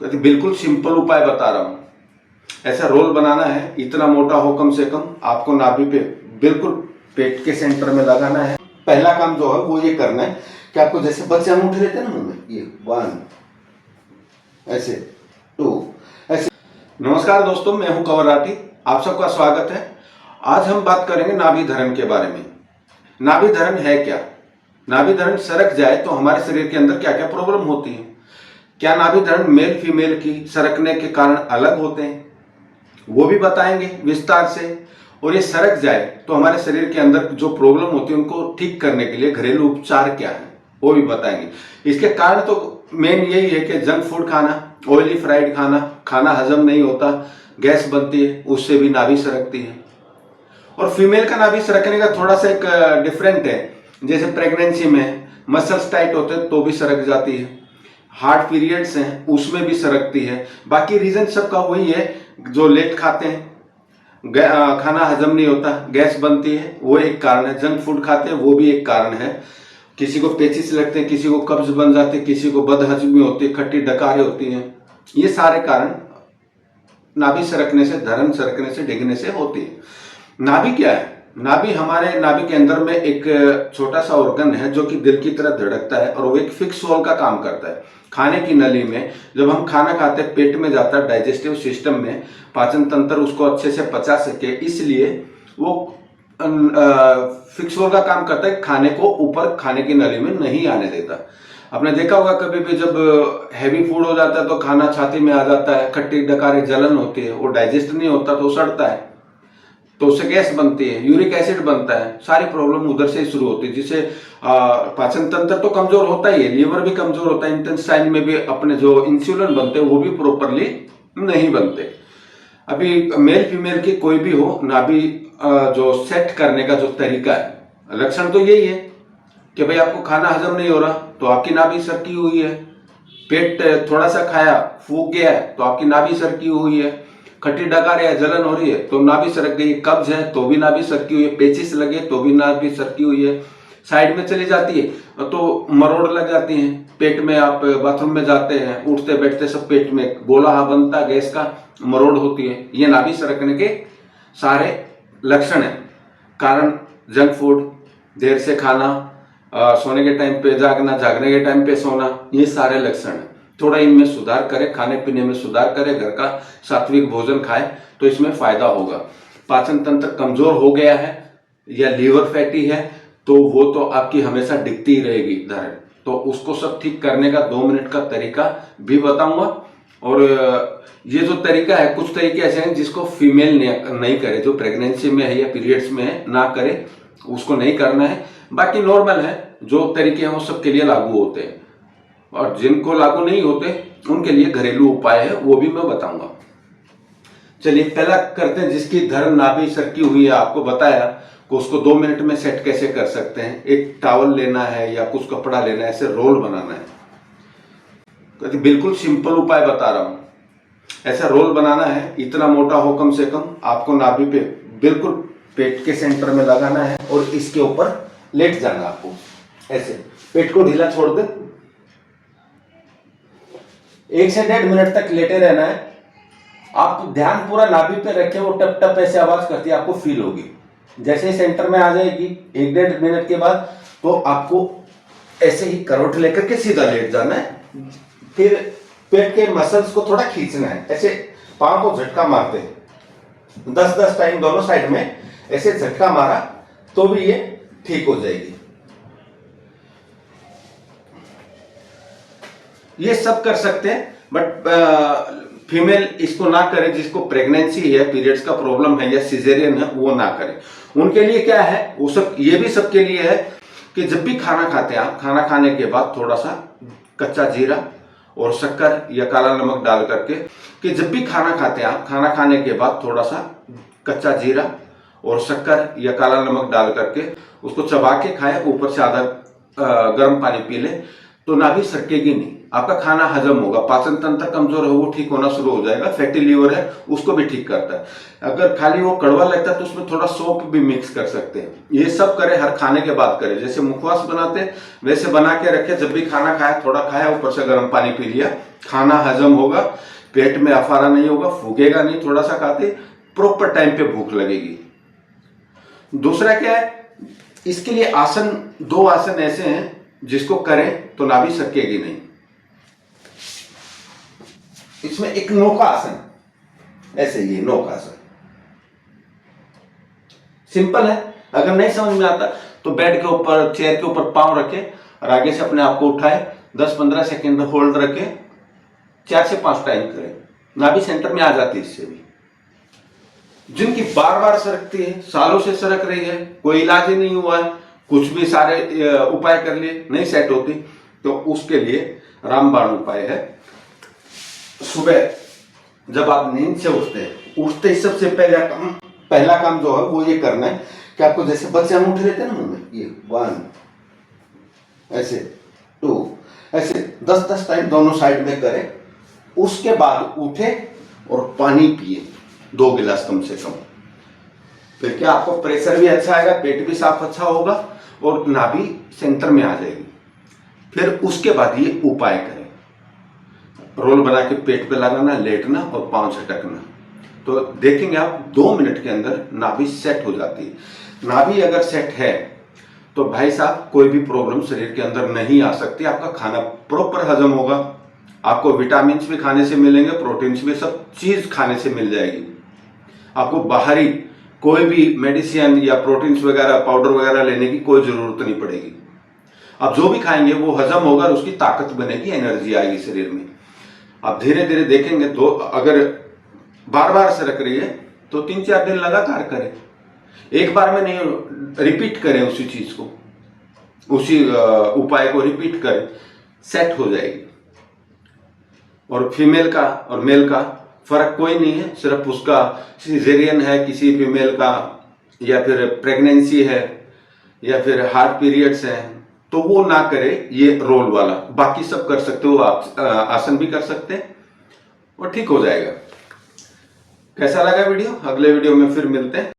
कहती बिल्कुल सिंपल उपाय बता रहा हूँ। ऐसा रोल बनाना है, इतना मोटा हो कम से कम, आपको नाभि पे बिल्कुल पेट के सेंटर में लगाना है। पहला काम जो है वो ये करना है कि आपको जैसे बच्चे अंगूठे लेते हैं ना मुंह में, ये 1 ऐसे 2 ऐसे। नमस्कार दोस्तों, मैं हूं कंवर राठी, आप सबका स्वागत है। आज हम बात करेंगे नाभि धरण के बारे में। नाभि धरण है क्या? नाभि धरण सरक जाए तो हमारे शरीर के अंदर क्या क्या प्रॉब्लम होती है? क्या नाभि धरण मेल फीमेल की सरकने के कारण अलग होते हैं? वो भी बताएंगे विस्तार से। और ये सरक जाए तो हमारे शरीर के अंदर जो प्रॉब्लम होती है उनको ठीक करने के लिए घरेलू उपचार क्या है वो भी बताएंगे। इसके कारण तो मेन यही है कि जंक फूड खाना, ऑयली फ्राइड खाना हजम नहीं होता, गैस बनती है, उससे भी नाभि सरकती है। और फीमेल का नाभि सरकने का थोड़ा सा एक डिफरेंट है। जैसे प्रेगनेंसी में मसल्स टाइट होते हैं तो भी सरक जाती है, हार्ट पीरियड्स हैं उसमें भी सरकती है। बाकी रीजन सबका वही है, जो लेट खाते हैं, खाना हजम नहीं होता, गैस बनती है, वो एक कारण है। जंक फूड खाते हैं वो भी एक कारण है। किसी को पेचिस लगते हैं, किसी को कब्ज बन जाती है, किसी को बदहजमी होती है, खट्टी डकारें होती हैं। ये सारे कारण नाभि सरकने से, धरण सरकने से, डिगने से होती है। नाभि क्या है? नाभि हमारे नाभि के अंदर में एक छोटा सा ऑर्गन है जो कि दिल की तरह धड़कता है और वो एक फिक्स होल का काम करता है। खाने की नली में जब हम खाना खाते हैं, पेट में जाता है, डाइजेस्टिव सिस्टम में, पाचन तंत्र उसको अच्छे से पचा सके, इसलिए वो फिक्स होल का काम करता है। खाने को ऊपर खाने की नली में नहीं आने देता। आपने देखा होगा कभी भी जब हैवी फूड हो जाता है तो खाना छाती में आ जाता है, खट्टी डकारी जलन होती है, वो डाइजेस्ट नहीं होता तो सड़ता है, तो उससे गैस बनती है, यूरिक एसिड बनता है, सारी प्रॉब्लम उधर से शुरू होती है। जिससे पाचन तंत्र तो कमजोर होता ही है, लीवर भी कमजोर होता है, इंटेस्टाइन में भी अपने जो इंसुलिन बनते हैं वो भी प्रॉपरली नहीं बनते। अभी मेल फीमेल की कोई भी हो, नाभि जो सेट करने का जो तरीका है, लक्षण तो यही है कि भाई आपको खाना हजम नहीं हो रहा तो आपकी नाभि सरकी हुई है, पेट थोड़ा सा खाया फूक गया है तो आपकी नाभि सरकी हुई है, खट्टी डकार है, जलन हो रही है तो नाभि सरक गई, कब्ज है तो भी नाभि सरकी हुई है, पेचिस लगे तो भी नाभि सरकी हुई है, साइड में चली जाती है तो मरोड़ लग जाती है, पेट में आप बाथरूम में जाते हैं, उठते बैठते सब पेट में गोला बनता, गैस का मरोड़ होती है। ये नाभि सरकने के सारे लक्षण है। कारण जंक फूड, देर से खाना, सोने के टाइम पे जागना, जागने के टाइम पे सोना, ये सारे लक्षण है। थोड़ा इनमें सुधार करें, खाने पीने में सुधार करें, घर का सात्विक भोजन खाएं तो इसमें फायदा होगा। पाचन तंत्र कमजोर हो गया है या लीवर फैटी है तो वो तो आपकी हमेशा दिखती ही रहेगी धरण, तो उसको सब ठीक करने का 2 मिनट का तरीका भी बताऊंगा। और ये जो तरीका है, कुछ तरीके ऐसे हैं जिसको फीमेल नहीं करे, जो प्रेगनेंसी में है या पीरियड्स में है ना करे, उसको नहीं करना है। बाकी नॉर्मल है, जो तरीके हैं वो सबके लिए लागू होते हैं, और जिनको लागू नहीं होते उनके लिए घरेलू उपाय है, वो भी मैं बताऊंगा। चलिए पहला करते हैं, जिसकी धरण नाभि सरकी हुई है, आपको बताया कि उसको 2 मिनट में सेट कैसे कर सकते हैं। एक टॉवल लेना है या कुछ कपड़ा लेना है, ऐसे रोल बनाना है। कहती बिल्कुल सिंपल उपाय बता रहा हूं। ऐसा रोल बनाना है, इतना मोटा हो कम से कम, आपको नाभि पे बिल्कुल पेट के सेंटर में लगाना है और इसके ऊपर लेट जाना। आपको ऐसे पेट को ढीला छोड़ दे, 1 से 1.5 मिनट तक लेटे रहना है। आप ध्यान पूरा नाभि पे रखें, वो टप टप ऐसे आवाज करती है, आपको फील होगी। जैसे ही सेंटर में आ जाएगी 1-1.5 मिनट के बाद, तो आपको ऐसे ही करवट लेकर के सीधा लेट जाना है। फिर पेट के मसल्स को थोड़ा खींचना है, ऐसे पांव को झटका मारते हैं 10-10 टाइम दोनों साइड में, ऐसे झटका मारा तो भी ये ठीक हो जाएगी। ये सब कर सकते हैं, बट फीमेल इसको ना करे, जिसको प्रेगनेंसी है, पीरियड्स का प्रॉब्लम है या सिजेरियन है, वो ना करे। उनके लिए क्या है, वो सब, ये भी सबके लिए है कि जब भी खाना खाते हैं आप, खाना खाने के बाद थोड़ा सा कच्चा जीरा और शक्कर या काला नमक डाल करके, कि जब भी खाना खाते हैं आप, खाना खाने के बाद थोड़ा सा कच्चा जीरा और शक्कर या काला नमक डाल करके उसको चबा के खाए, ऊपर से आधा गर्म पानी पी ले, तो नाभि सरकेगी नहीं, आपका खाना हजम होगा। पाचन तंत्र कमजोर है वो ठीक होना शुरू हो जाएगा। फैटी लीवर है उसको भी ठीक करता है। अगर खाली वो कड़वा लगता है तो उसमें थोड़ा सौंफ भी मिक्स कर सकते हैं। ये सब करें, हर खाने के बाद करें। जैसे मुखवास बनाते हैं वैसे बना के रखे, जब भी खाना खाया थोड़ा खाया, ऊपर से गर्म पानी पी लिया, खाना हजम होगा, पेट में अफारा नहीं होगा, फूकेगा नहीं, थोड़ा सा खाते प्रॉपर टाइम पे भूख लगेगी। दूसरा क्या है, इसके लिए आसन, 2 आसन ऐसे हैं जिसको करें तो नाभि सकेगी नहीं। इसमें एक नौका आसन, ऐसे ये नौका आसन सिंपल है। अगर नहीं समझ में आता तो बेड के ऊपर, चेयर के ऊपर पांव रखे और आगे से अपने आप को उठाए, 10-15 सेकंड होल्ड रखे, 4 से 5 टाइम करें, नाभि सेंटर में आ जाती है इससे भी। जिनकी बार बार सरकती है, सालों से सरक रही है, कोई इलाज ही नहीं हुआ है, कुछ भी सारे उपाय कर लिए नहीं सेट होती, तो उसके लिए रामबाण उपाय है। सुबह जब आप नींद से उठते ही सबसे पहला काम जो है वो ये करना है कि आपको जैसे बच्चे हम उठ लेते हैं ना मुंह में, ये 1 ऐसे 2 ऐसे 10-10 टाइम दोनों साइड में करें। उसके बाद उठे और पानी पिए 2 गिलास कम से कम। फिर क्या आपको प्रेशर भी अच्छा आएगा, पेट भी साफ अच्छा होगा और नाभि सेंटर में आ जाएगी। फिर उसके बाद ये उपाय करें, रोल बना के पेट पे लगाना, लेटना और पांव झटकना, तो देखेंगे आप 2 मिनट के अंदर नाभि सेट हो जाती है। नाभि अगर सेट है तो भाई साहब कोई भी प्रॉब्लम शरीर के अंदर नहीं आ सकती। आपका खाना प्रॉपर हजम होगा, आपको विटामिन भी खाने से मिलेंगे, प्रोटीन्स भी, सब चीज खाने से मिल जाएगी। आपको बाहरी कोई भी मेडिसिन या प्रोटीन्स वगैरह, पाउडर वगैरह लेने की कोई जरूरत नहीं पड़ेगी। आप जो भी खाएंगे वो हजम होगा और उसकी ताकत बनेगी, एनर्जी आएगी शरीर में। आप धीरे धीरे देखेंगे तो अगर बार बार सरक रही है तो 3-4 दिन लगातार करें, एक बार में नहीं, रिपीट करें उसी चीज को, उसी उपाय को रिपीट करें, सेट हो जाएगी। और फीमेल का और मेल का फर्क कोई नहीं है, सिर्फ उसका सिजेरियन है किसी फीमेल का, या फिर प्रेगनेंसी है, या फिर हार्ट पीरियड्स है, तो वो ना करे ये रोल वाला। बाकी सब कर सकते हो, आप आसन भी कर सकते हैं और ठीक हो जाएगा। कैसा लगा वीडियो? अगले वीडियो में फिर मिलते हैं।